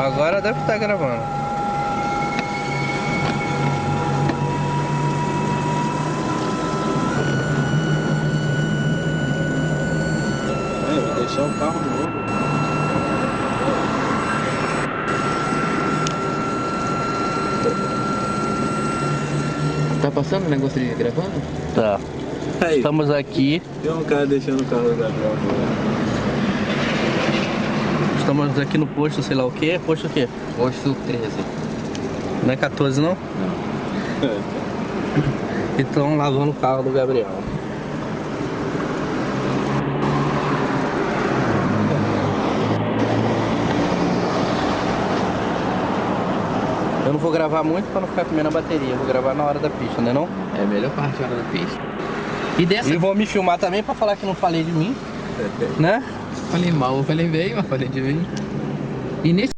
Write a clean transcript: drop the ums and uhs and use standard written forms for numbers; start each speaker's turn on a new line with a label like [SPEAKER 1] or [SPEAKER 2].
[SPEAKER 1] Agora deve estar gravando.
[SPEAKER 2] Vou deixar o carro novo.
[SPEAKER 3] Tá passando o negócio de gravando?
[SPEAKER 1] Tá.
[SPEAKER 2] Aí,
[SPEAKER 1] Estamos aqui.
[SPEAKER 2] tem um cara deixando o carro do Gabriel novo.
[SPEAKER 1] Estamos aqui no posto, sei lá o que. Posto o quê?
[SPEAKER 3] Posto 13.
[SPEAKER 1] Não é 14 não?
[SPEAKER 3] Não.
[SPEAKER 1] E estão lavando o carro do Gabriel. Eu não vou gravar muito pra não ficar comendo a bateria. Eu vou gravar na hora da pista, né não?
[SPEAKER 3] É a melhor parte da hora da pista. E dessa?
[SPEAKER 1] E vou me filmar também pra falar que não falei de mim, né?
[SPEAKER 3] Falei mal, eu falei bem, mas falei de mim. E nesse